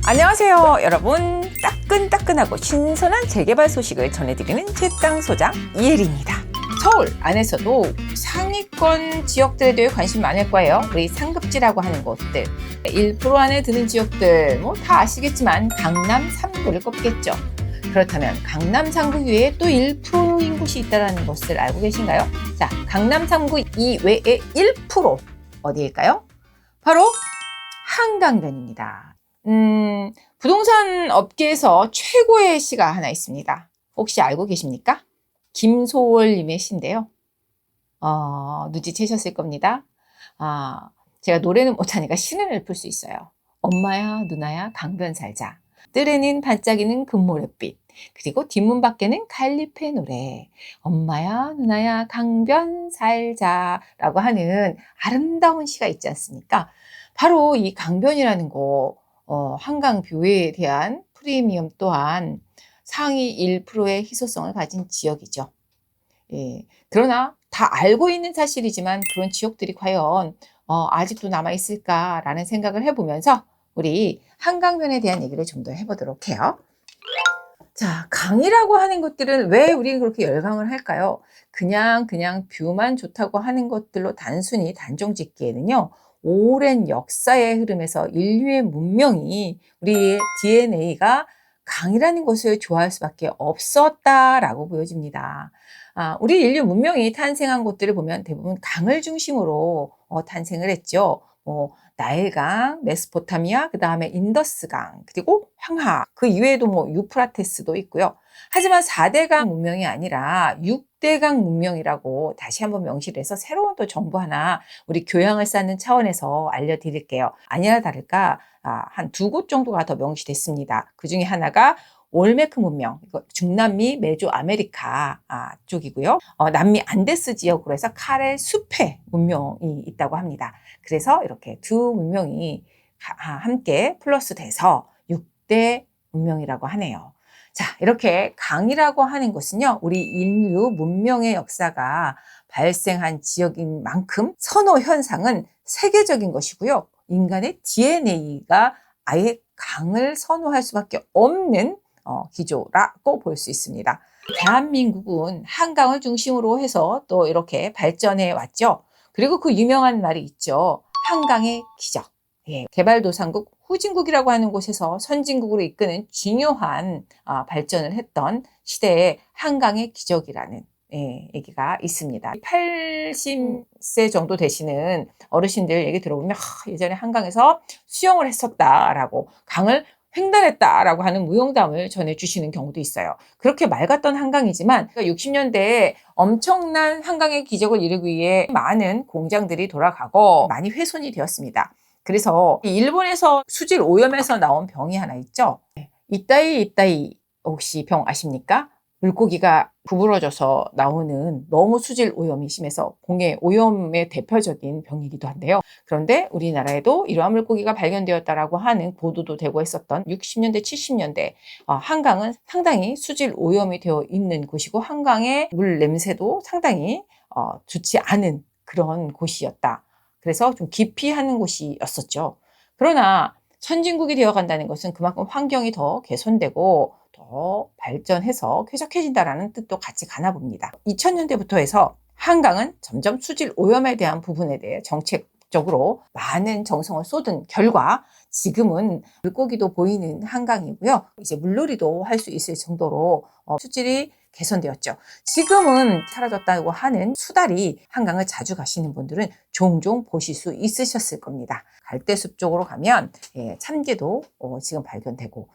안녕하세요 여러분. 따끈따끈하고 신선한 재개발 소식을 전해드리는 제 땅 소장 이혜리입니다. 서울 안에서도 상위권 지역들에 대해 관심 많을 거예요. 우리 상급지라고 하는 곳들 1% 안에 드는 지역들 뭐 다 아시겠지만 강남 3구를 꼽겠죠. 그렇다면 강남 3구 위에 또 1%인 곳이 있다는 것을 알고 계신가요? 자, 강남 3구 이외에 1% 어디일까요? 바로 한강변입니다. 부동산 업계에서 최고의 시가 하나 있습니다. 혹시 알고 계십니까? 김소월님의 시인데요. 눈치채셨을 겁니다. 제가 노래는 못하니까 시는 읊을 수 있어요. 엄마야 누나야 강변 살자. 뜰에는 반짝이는 금모래빛. 그리고 뒷문 밖에는 갈잎의 노래. 엄마야 누나야 강변 살자 라고 하는 아름다운 시가 있지 않습니까? 바로 이 강변이라는 거 한강뷰에 대한 프리미엄 또한 상위 1%의 희소성을 가진 지역이죠. 예, 그러나 다 알고 있는 사실이지만 그런 지역들이 과연 아직도 남아있을까라는 생각을 해보면서 우리 한강변에 대한 얘기를 좀 더 해보도록 해요. 자, 강이라고 하는 것들은 왜 우리가 그렇게 열광을 할까요? 그냥 뷰만 좋다고 하는 것들로 단순히 단정 짓기에는요. 오랜 역사의 흐름에서 인류의 문명이 우리의 DNA가 강이라는 것을 좋아할 수밖에 없었다라고 보여집니다. 우리 인류 문명이 탄생한 곳들을 보면 대부분 강을 중심으로 탄생을 했죠. 나일강, 메소포타미아, 그 다음에 인더스강, 그리고 황하, 그 이외에도 유프라테스도 있고요. 하지만 4대강 문명이 아니라 6대강 문명이라고 다시 한번 명시를 해서 새로운 또 정보 하나 우리 교양을 쌓는 차원에서 알려드릴게요. 아니나 다를까 한 2곳 정도가 더 명시됐습니다. 그 중에 하나가 올메크 문명, 중남미 메조 아메리카 쪽이고요. 남미 안데스 지역으로 해서 카렐 숲의 문명이 있다고 합니다. 그래서 이렇게 두 문명이 함께 플러스 돼서 6대 문명이라고 하네요. 자, 이렇게 강이라고 하는 것은요, 우리 인류 문명의 역사가 발생한 지역인 만큼 선호 현상은 세계적인 것이고요. 인간의 DNA가 아예 강을 선호할 수밖에 없는 기조라고 볼 수 있습니다. 대한민국은 한강을 중심으로 해서 또 이렇게 발전해 왔죠. 그리고 그 유명한 말이 있죠. 한강의 기적. 예, 개발도상국 후진국이라고 하는 곳에서 선진국으로 이끄는 중요한 발전을 했던 시대에 한강의 기적이라는 얘기가 있습니다. 80세 정도 되시는 어르신들 얘기 들어보면 예전에 한강에서 수영을 했었다라고 강을 횡단했다라고 하는 무용담을 전해주시는 경우도 있어요. 그렇게 맑았던 한강이지만 60년대에 엄청난 한강의 기적을 이루기 위해 많은 공장들이 돌아가고 많이 훼손이 되었습니다. 그래서 일본에서 수질 오염에서 나온 병이 하나 있죠. 이따이 혹시 병 아십니까? 물고기가 구부러져서 나오는 너무 수질 오염이 심해서 공해 오염의 대표적인 병이기도 한데요. 그런데 우리나라에도 이러한 물고기가 발견되었다라고 하는 보도도 되고 했었던 60년대, 70년대 한강은 상당히 수질 오염이 되어 있는 곳이고 한강의 물 냄새도 상당히 좋지 않은 그런 곳이었다. 그래서 좀 기피하는 곳이었었죠. 그러나 선진국이 되어간다는 것은 그만큼 환경이 더 개선되고 더 발전해서 쾌적해진다는 뜻도 같이 가나 봅니다. 2000년대부터 해서 한강은 점점 수질 오염에 대한 부분에 대해 정책적으로 많은 정성을 쏟은 결과 지금은 물고기도 보이는 한강이고요. 이제 물놀이도 할 수 있을 정도로 수질이 개선되었죠. 지금은 사라졌다고 하는 수달이 한강을 자주 가시는 분들은 종종 보실 수 있으셨을 겁니다. 갈대숲 쪽으로 가면 참개도 지금 발견되고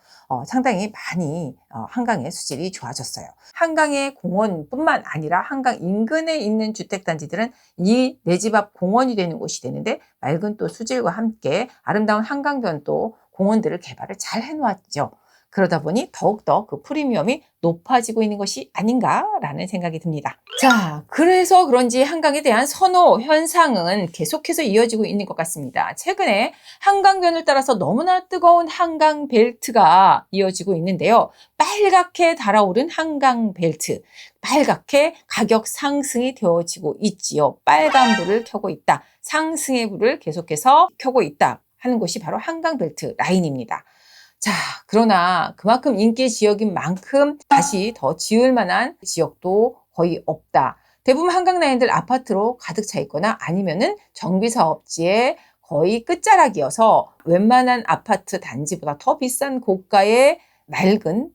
상당히 많이 한강의 수질이 좋아졌어요. 한강의 공원뿐만 아니라 한강 인근에 있는 주택단지들은 이 내 집 앞 공원이 되는 곳이 되는데 맑은 또 수질과 함께 아름다운 한강변도 공원들을 개발을 잘 해놓았죠. 그러다 보니 더욱더 그 프리미엄이 높아지고 있는 것이 아닌가라는 생각이 듭니다. 자, 그래서 그런지 한강에 대한 선호 현상은 계속해서 이어지고 있는 것 같습니다. 최근에 한강변을 따라서 너무나 뜨거운 한강 벨트가 이어지고 있는데요. 빨갛게 달아오른 한강 벨트, 빨갛게 가격 상승이 되어지고 있지요. 빨간 불을 켜고 있다. 상승의 불을 계속해서 켜고 있다 하는 곳이 바로 한강 벨트 라인입니다. 자, 그러나 그만큼 인기 지역인 만큼 다시 더 지을 만한 지역도 거의 없다. 대부분 한강 라인들 아파트로 가득 차 있거나 아니면은 정비사업지의 거의 끝자락이어서 웬만한 아파트 단지보다 더 비싼 고가의 낡은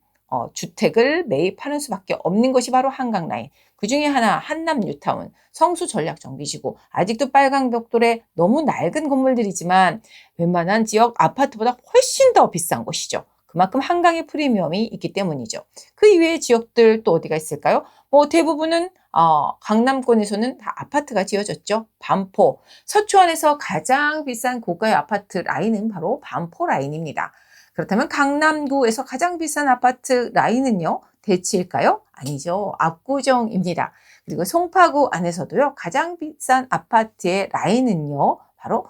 주택을 매입하는 수밖에 없는 것이 바로 한강 라인. 그 중에 하나 한남 뉴타운, 성수 전략정비지구. 아직도 빨간 벽돌에 너무 낡은 건물들이지만 웬만한 지역 아파트보다 훨씬 더 비싼 곳이죠. 그만큼 한강의 프리미엄이 있기 때문이죠. 그 이외의 지역들 또 어디가 있을까요? 대부분은 강남권에서는 다 아파트가 지어졌죠. 반포, 서초안에서 가장 비싼 고가의 아파트 라인은 바로 반포 라인입니다. 그렇다면 강남구에서 가장 비싼 아파트 라인은요? 대치일까요? 아니죠. 압구정입니다. 그리고 송파구 안에서도요. 가장 비싼 아파트의 라인은요. 바로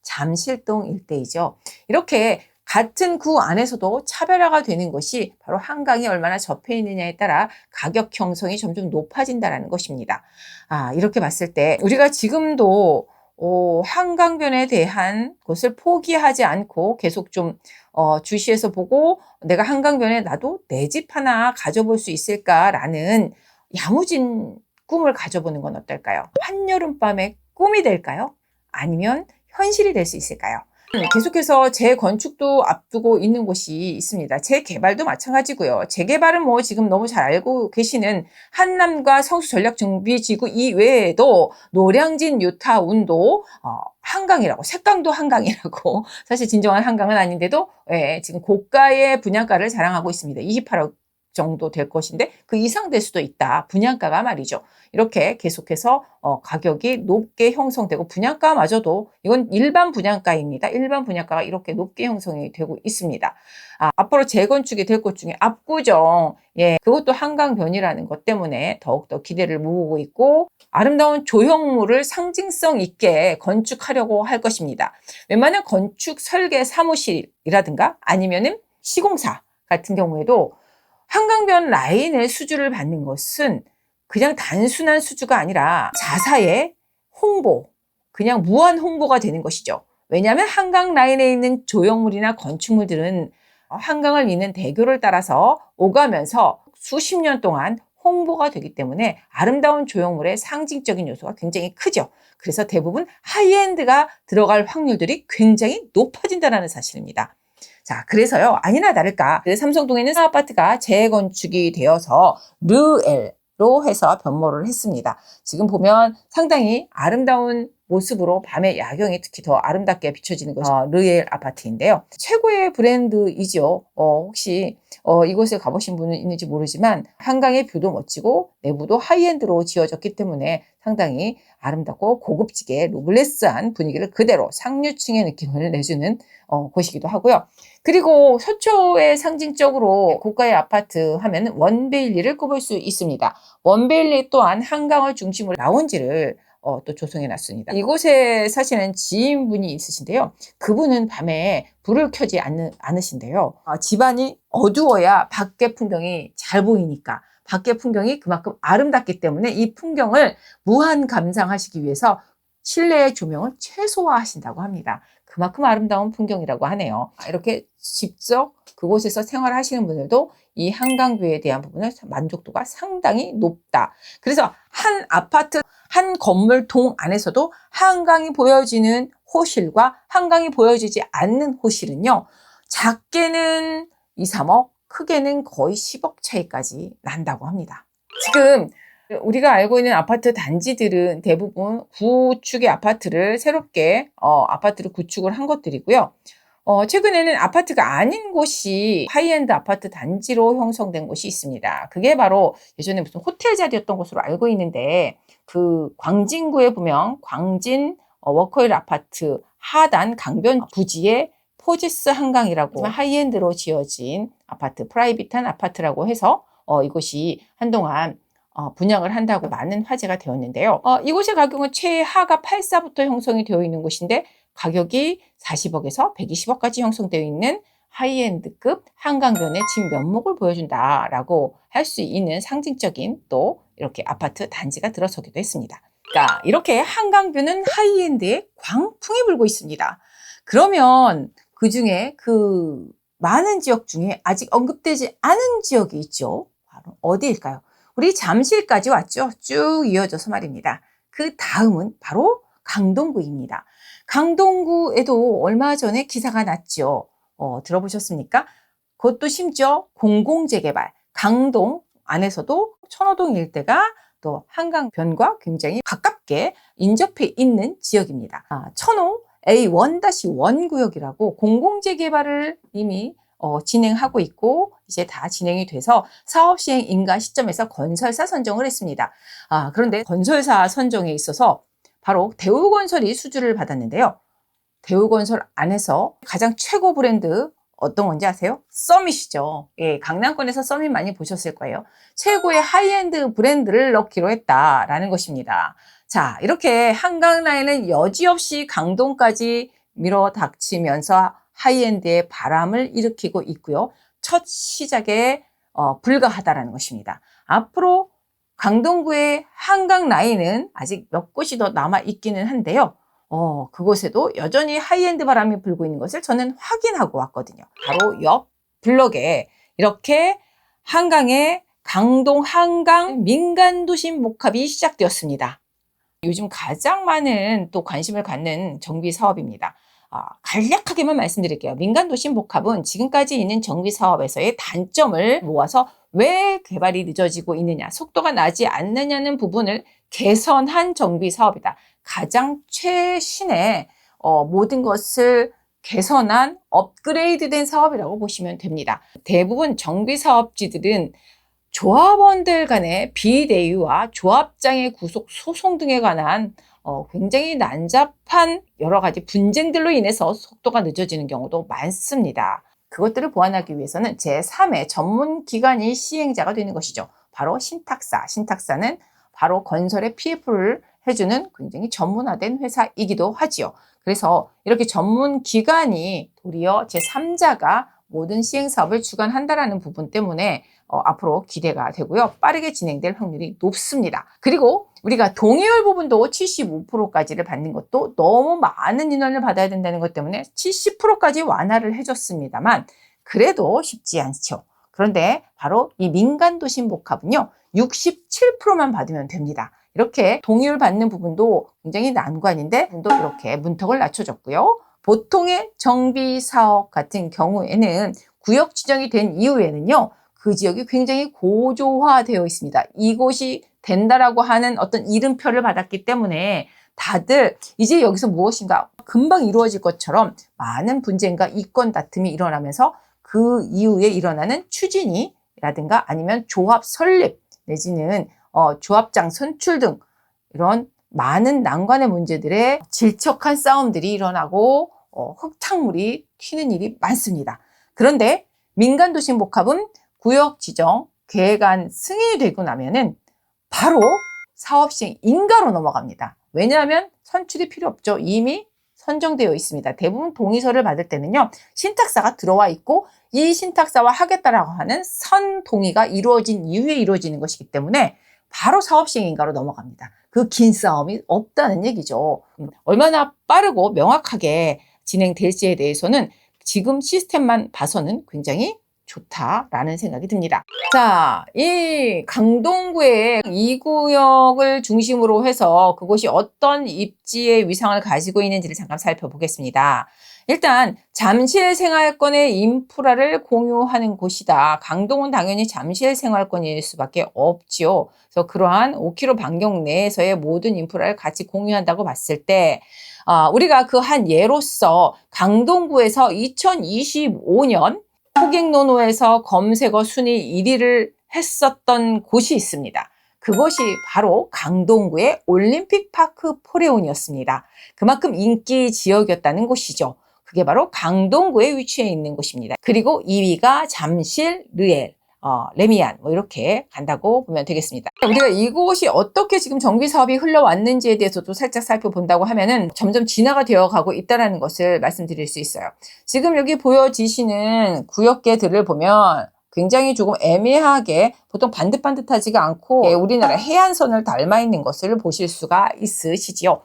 잠실동 일대이죠. 이렇게 같은 구 안에서도 차별화가 되는 것이 바로 한강이 얼마나 접해 있느냐에 따라 가격 형성이 점점 높아진다는 것입니다. 이렇게 봤을 때 우리가 지금도 한강변에 대한 것을 포기하지 않고 계속 좀 주시해서 보고 내가 한강변에 나도 내 집 하나 가져볼 수 있을까라는 야무진 꿈을 가져보는 건 어떨까요? 한여름밤의 꿈이 될까요? 아니면 현실이 될 수 있을까요? 계속해서 재건축도 앞두고 있는 곳이 있습니다. 재개발도 마찬가지고요. 재개발은 지금 너무 잘 알고 계시는 한남과 성수 전략정비지구 이외에도 노량진 뉴타운도 한강이라고, 색강도 한강이라고 사실 진정한 한강은 아닌데도 지금 고가의 분양가를 자랑하고 있습니다. 28억 정도 될 것인데 그 이상 될 수도 있다. 분양가가 말이죠. 이렇게 계속해서 가격이 높게 형성되고 분양가마저도 이건 일반 분양가입니다. 일반 분양가가 이렇게 높게 형성이 되고 있습니다. 앞으로 재건축이 될 것 중에 압구정, 그것도 한강변이라는 것 때문에 더욱더 기대를 모으고 있고 아름다운 조형물을 상징성 있게 건축하려고 할 것입니다. 웬만한 건축 설계 사무실이라든가 아니면은 시공사 같은 경우에도 한강변 라인의 수주를 받는 것은 그냥 단순한 수주가 아니라 자사의 홍보, 그냥 무한 홍보가 되는 것이죠. 왜냐하면 한강 라인에 있는 조형물이나 건축물들은 한강을 잇는 대교를 따라서 오가면서 수십 년 동안 홍보가 되기 때문에 아름다운 조형물의 상징적인 요소가 굉장히 크죠. 그래서 대부분 하이엔드가 들어갈 확률들이 굉장히 높아진다는 사실입니다. 자, 그래서요, 아니나 다를까, 삼성동에 있는 아파트가 재건축이 되어서 르엘로 해서 변모를 했습니다. 지금 보면 상당히 아름다운 모습으로 밤의 야경이 특히 더 아름답게 비춰지는 것이 르엘 아파트인데요. 최고의 브랜드이죠. 혹시 이곳에 가보신 분은 있는지 모르지만 한강의 뷰도 멋지고 내부도 하이엔드로 지어졌기 때문에 상당히 아름답고 고급지게 노블레스한 분위기를 그대로 상류층의 느낌을 내주는 곳이기도 하고요. 그리고 서초의 상징적으로 고가의 아파트 하면 원베일리를 꼽을 수 있습니다. 원베일리 또한 한강을 중심으로 라운지를 또 조성해 놨습니다. 이곳에 사시는 지인분이 있으신데요. 그분은 밤에 불을 켜지 않으신데요. 집안이 어두워야 밖의 풍경이 잘 보이니까 밖의 풍경이 그만큼 아름답기 때문에 이 풍경을 무한 감상하시기 위해서 실내의 조명을 최소화하신다고 합니다. 그만큼 아름다운 풍경이라고 하네요. 이렇게 직접 그곳에서 생활하시는 분들도 이 한강뷰에 대한 부분을 만족도가 상당히 높다. 그래서 한 아파트, 한 건물 동 안에서도 한강이 보여지는 호실과 한강이 보여지지 않는 호실은요. 작게는 2, 3억, 크게는 거의 10억 차이까지 난다고 합니다. 지금 우리가 알고 있는 아파트 단지들은 대부분 구축의 아파트를 새롭게 아파트를 구축을 한 것들이고요. 최근에는 아파트가 아닌 곳이 하이엔드 아파트 단지로 형성된 곳이 있습니다. 그게 바로 예전에 무슨 호텔 자리였던 것으로 알고 있는데 그 광진구에 보면 광진 워커힐 아파트 하단 강변 부지의 포지스 한강이라고 하이엔드로 지어진 아파트, 프라이빗한 아파트라고 해서 이곳이 한동안 분양을 한다고 많은 화제가 되었는데요. 이곳의 가격은 최하가 8사부터 형성이 되어 있는 곳인데 가격이 40억에서 120억까지 형성되어 있는 하이엔드급 한강변의 진 면목을 보여준다라고 할 수 있는 상징적인 또 이렇게 아파트 단지가 들어서기도 했습니다. 그러니까 이렇게 한강뷰는 하이엔드의 광풍이 불고 있습니다. 그러면 그 중에 그 많은 지역 중에 아직 언급되지 않은 지역이 있죠. 바로 어디일까요? 우리 잠실까지 왔죠. 쭉 이어져서 말입니다. 그 다음은 바로 강동구입니다. 강동구에도 얼마 전에 기사가 났죠. 들어보셨습니까? 그것도 심지어 공공재개발, 강동 안에서도 천호동 일대가 또 한강변과 굉장히 가깝게 인접해 있는 지역입니다. 천호 A1-1 구역이라고 공공재개발을 이미 진행하고 있고 이제 다 진행이 돼서 사업 시행 인가 시점에서 건설사 선정을 했습니다. 그런데 건설사 선정에 있어서 바로 대우건설이 수주를 받았는데요. 대우건설 안에서 가장 최고 브랜드 어떤 건지 아세요? 서밋이죠. 예, 강남권에서 서밋 많이 보셨을 거예요. 최고의 하이엔드 브랜드를 넣기로 했다라는 것입니다. 자, 이렇게 한강 라인은 여지없이 강동까지 밀어닥치면서 하이엔드의 바람을 일으키고 있고요. 첫 시작에 불가하다라는 것입니다. 앞으로 강동구의 한강 라인은 아직 몇 곳이 더 남아 있기는 한데요. 그곳에도 여전히 하이엔드 바람이 불고 있는 것을 저는 확인하고 왔거든요. 바로 옆 블럭에 이렇게 한강에 강동 한강 민간도심 목합이 시작되었습니다. 요즘 가장 많은 또 관심을 갖는 정비 사업입니다. 간략하게만 말씀드릴게요. 민간도심 복합은 지금까지 있는 정비 사업에서의 단점을 모아서 왜 개발이 늦어지고 있느냐, 속도가 나지 않느냐는 부분을 개선한 정비 사업이다. 가장 최신의 모든 것을 개선한 업그레이드된 사업이라고 보시면 됩니다. 대부분 정비 사업지들은 조합원들 간의 비대위와 조합장의 구속 소송 등에 관한 굉장히 난잡한 여러 가지 분쟁들로 인해서 속도가 늦어지는 경우도 많습니다. 그것들을 보완하기 위해서는 제3의 전문 기관이 시행자가 되는 것이죠. 바로 신탁사. 신탁사는 바로 건설의 PF를 해주는 굉장히 전문화된 회사이기도 하지요. 그래서 이렇게 전문 기관이 도리어 제3자가 모든 시행사업을 주관한다라는 부분 때문에 앞으로 기대가 되고요. 빠르게 진행될 확률이 높습니다. 그리고 우리가 동의율 부분도 75%까지를 받는 것도 너무 많은 인원을 받아야 된다는 것 때문에 70%까지 완화를 해줬습니다만 그래도 쉽지 않죠. 그런데 바로 이 민간도심복합은요. 67%만 받으면 됩니다. 이렇게 동의율 받는 부분도 굉장히 난관인데 또 이렇게 문턱을 낮춰줬고요. 보통의 정비 사업 같은 경우에는 구역 지정이 된 이후에는요. 그 지역이 굉장히 고조화되어 있습니다. 이곳이 된다라고 하는 어떤 이름표를 받았기 때문에 다들 이제 여기서 무엇인가 금방 이루어질 것처럼 많은 분쟁과 이권 다툼이 일어나면서 그 이후에 일어나는 추진이라든가 아니면 조합 설립 내지는 조합장 선출 등 이런 많은 난관의 문제들에 질척한 싸움들이 일어나고 흙탕물이 튀는 일이 많습니다. 그런데 민간도심복합은 구역 지정, 계획안 승인이 되고 나면은 바로 사업시행 인가로 넘어갑니다. 왜냐하면 선출이 필요 없죠. 이미 선정되어 있습니다. 대부분 동의서를 받을 때는요. 신탁사가 들어와 있고 이 신탁사와 하겠다라고 하는 선동의가 이루어진 이후에 이루어지는 것이기 때문에 바로 사업시행 인가로 넘어갑니다. 그 긴 싸움이 없다는 얘기죠. 얼마나 빠르고 명확하게 진행될지에 대해서는 지금 시스템만 봐서는 굉장히 좋다라는 생각이 듭니다. 자, 이 강동구의 이 구역을 중심으로 해서 그곳이 어떤 입지의 위상을 가지고 있는지를 잠깐 살펴보겠습니다. 일단 잠실 생활권의 인프라를 공유하는 곳이다. 강동은 당연히 잠실 생활권일 수밖에 없지요. 그래서 그러한 5km 반경 내에서의 모든 인프라를 같이 공유한다고 봤을 때 우리가 그 한 예로서 강동구에서 2025년 호객노노에서 검색어 순위 1위를 했었던 곳이 있습니다. 그것이 바로 강동구의 올림픽파크 포레온이었습니다. 그만큼 인기 지역이었다는 곳이죠. 그게 바로 강동구에 위치해 있는 곳입니다. 그리고 2위가 잠실, 르엘, 레미안 이렇게 간다고 보면 되겠습니다. 우리가 이곳이 어떻게 지금 정비 사업이 흘러왔는지에 대해서도 살짝 살펴본다고 하면은 점점 진화가 되어 가고 있다는 것을 말씀드릴 수 있어요. 지금 여기 보여지시는 구역계들을 보면 굉장히 조금 애매하게 보통 반듯반듯하지가 않고 우리나라 해안선을 닮아 있는 것을 보실 수가 있으시지요.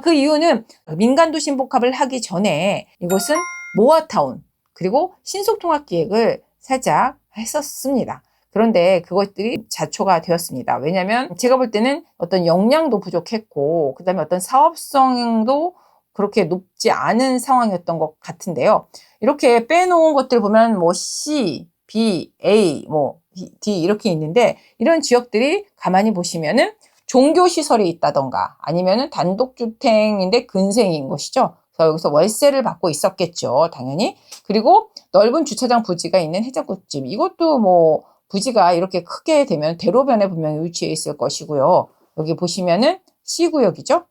그 이유는 민간도심복합을 하기 전에 이곳은 모아타운, 그리고 신속통합기획을 살짝 했었습니다. 그런데 그것들이 자초가 되었습니다. 왜냐하면 제가 볼 때는 어떤 역량도 부족했고 그 다음에 어떤 사업성도 그렇게 높지 않은 상황이었던 것 같은데요. 이렇게 빼놓은 것들 보면 뭐 C, B, A, 뭐 D 이렇게 있는데 이런 지역들이 가만히 보시면은 종교시설이 있다던가 아니면은 단독주택인데 근생인 것이죠. 그래서 여기서 월세를 받고 있었겠죠. 당연히. 그리고 넓은 주차장 부지가 있는 해장국집. 이것도 뭐 부지가 이렇게 크게 되면 대로변에 분명히 위치해 있을 것이고요. 여기 보시면은 C구역이죠.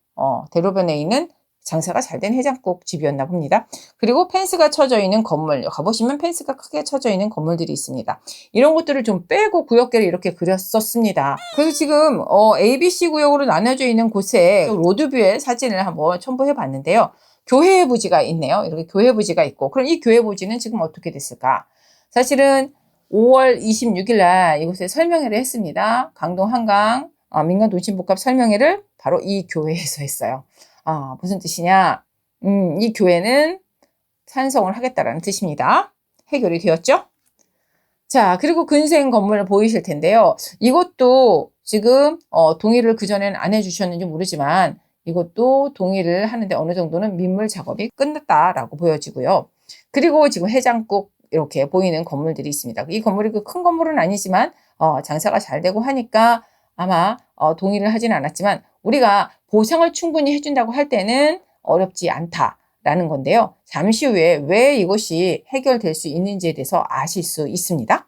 대로변에 있는 장사가 잘 된 해장국 집이었나 봅니다. 그리고 펜스가 쳐져 있는 건물, 가보시면 펜스가 크게 쳐져 있는 건물들이 있습니다. 이런 것들을 좀 빼고 구역계를 이렇게 그렸었습니다. 그래서 지금 ABC 구역으로 나눠져 있는 곳에 로드뷰의 사진을 한번 첨부해 봤는데요. 교회 부지가 있네요. 이렇게 교회 부지가 있고, 그럼 이 교회 부지는 지금 어떻게 됐을까? 사실은 5월 26일 날 이곳에 설명회를 했습니다. 강동 한강 민간도심복합 설명회를 바로 이 교회에서 했어요. 무슨 뜻이냐? 이 교회는 찬성을 하겠다라는 뜻입니다. 해결이 되었죠? 자, 그리고 근생 건물 보이실 텐데요. 이것도 지금 동의를 그전에는 안 해주셨는지 모르지만 이것도 동의를 하는데 어느 정도는 민물 작업이 끝났다라고 보여지고요. 그리고 지금 해장국 이렇게 보이는 건물들이 있습니다. 이 건물이 그 큰 건물은 아니지만 장사가 잘 되고 하니까 아마 동의를 하지는 않았지만 우리가 보상을 충분히 해준다고 할 때는 어렵지 않다라는 건데요. 잠시 후에 왜 이것이 해결될 수 있는지에 대해서 아실 수 있습니다.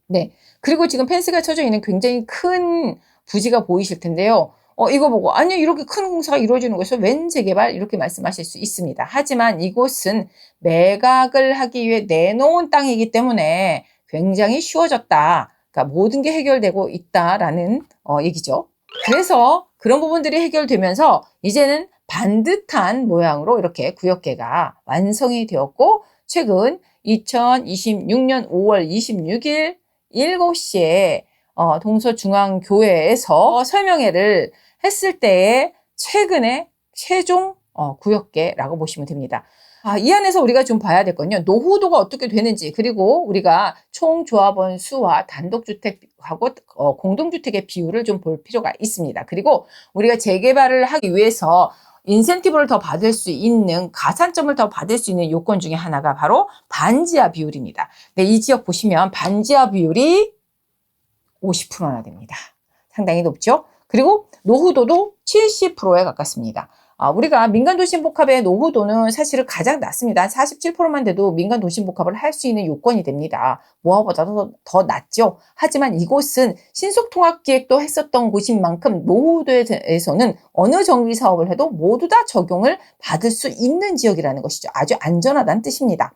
네. 그리고 지금 펜스가 쳐져 있는 굉장히 큰 부지가 보이실 텐데요. 이거 보고 아니 이렇게 큰 공사가 이루어지는 곳에서 웬 재개발 이렇게 말씀하실 수 있습니다. 하지만 이곳은 매각을 하기 위해 내놓은 땅이기 때문에 굉장히 쉬워졌다. 그러니까 모든 게 해결되고 있다라는 얘기죠. 그래서 그런 부분들이 해결되면서 이제는 반듯한 모양으로 이렇게 구역계가 완성이 되었고 최근 2026년 5월 26일 7시에 동서중앙교회에서 설명회를 했을 때에 최근에 최종 구역계라고 보시면 됩니다. 이 안에서 우리가 좀 봐야 될 건요. 노후도가 어떻게 되는지 그리고 우리가 총조합원 수와 단독주택하고 공동주택의 비율을 좀 볼 필요가 있습니다. 그리고 우리가 재개발을 하기 위해서 인센티브를 더 받을 수 있는 가산점을 더 받을 수 있는 요건 중에 하나가 바로 반지하 비율입니다. 네, 이 지역 보시면 반지하 비율이 50%나 됩니다. 상당히 높죠? 그리고 노후도도 70%에 가깝습니다. 우리가 민간도심복합의 노후도는 사실은 가장 낮습니다. 47%만 돼도 민간도심복합을 할 수 있는 요건이 됩니다. 모아보다도 더 낮죠. 하지만 이곳은 신속통합기획도 했었던 곳인 만큼 노후도에 대해서는 어느 정비사업을 해도 모두 다 적용을 받을 수 있는 지역이라는 것이죠. 아주 안전하다는 뜻입니다.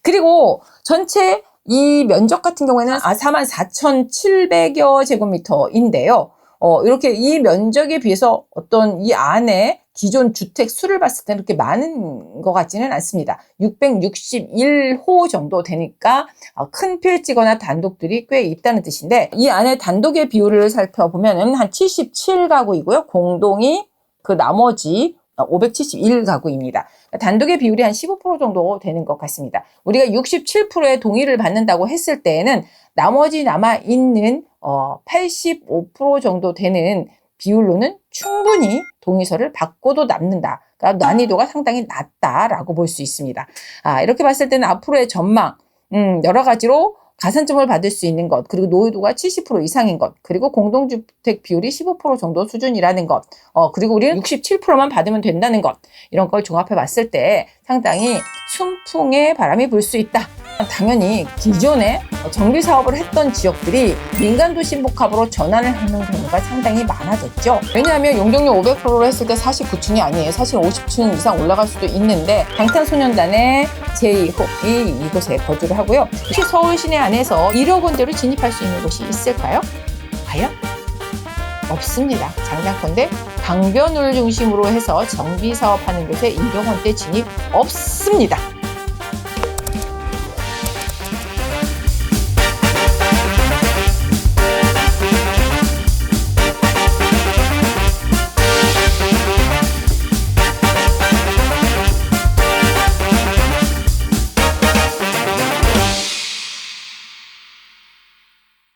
그리고 전체 이 면적 같은 경우에는 44,700여 제곱미터인데요. 이렇게 이 면적에 비해서 어떤 이 안에 기존 주택 수를 봤을 때는 그렇게 많은 것 같지는 않습니다. 661호 정도 되니까 큰 필지거나 단독들이 꽤 있다는 뜻인데 이 안에 단독의 비율을 살펴보면 한 77가구이고요. 공동이 그 나머지 571가구입니다. 단독의 비율이 한 15% 정도 되는 것 같습니다. 우리가 67%의 동의를 받는다고 했을 때에는 나머지 남아있는 85% 정도 되는 비율로는 충분히 동의서를 받고도 남는다. 그러니까 난이도가 상당히 낮다라고 볼 수 있습니다. 이렇게 봤을 때는 앞으로의 전망, 여러 가지로 가산점을 받을 수 있는 것, 그리고 노후도가 70% 이상인 것, 그리고 공동주택 비율이 15% 정도 수준이라는 것, 그리고 우리는 67%만 받으면 된다는 것, 이런 걸 종합해 봤을 때 상당히 순풍의 바람이 불 수 있다. 당연히 기존에 정비사업을 했던 지역들이 민간도심복합으로 전환을 하는 경우가 상당히 많아졌죠. 왜냐하면 용적률 500%로 했을 때 49층이 아니에요. 사실 50층 이상 올라갈 수도 있는데 방탄소년단의 제2호이 이곳에 거주를 하고요. 혹시 서울 시내 안에서 1억 원대로 진입할 수 있는 곳이 있을까요? 과연? 없습니다. 장단컨대 강변을 중심으로 해서 정비사업하는 곳에 1억 원대 진입 없습니다.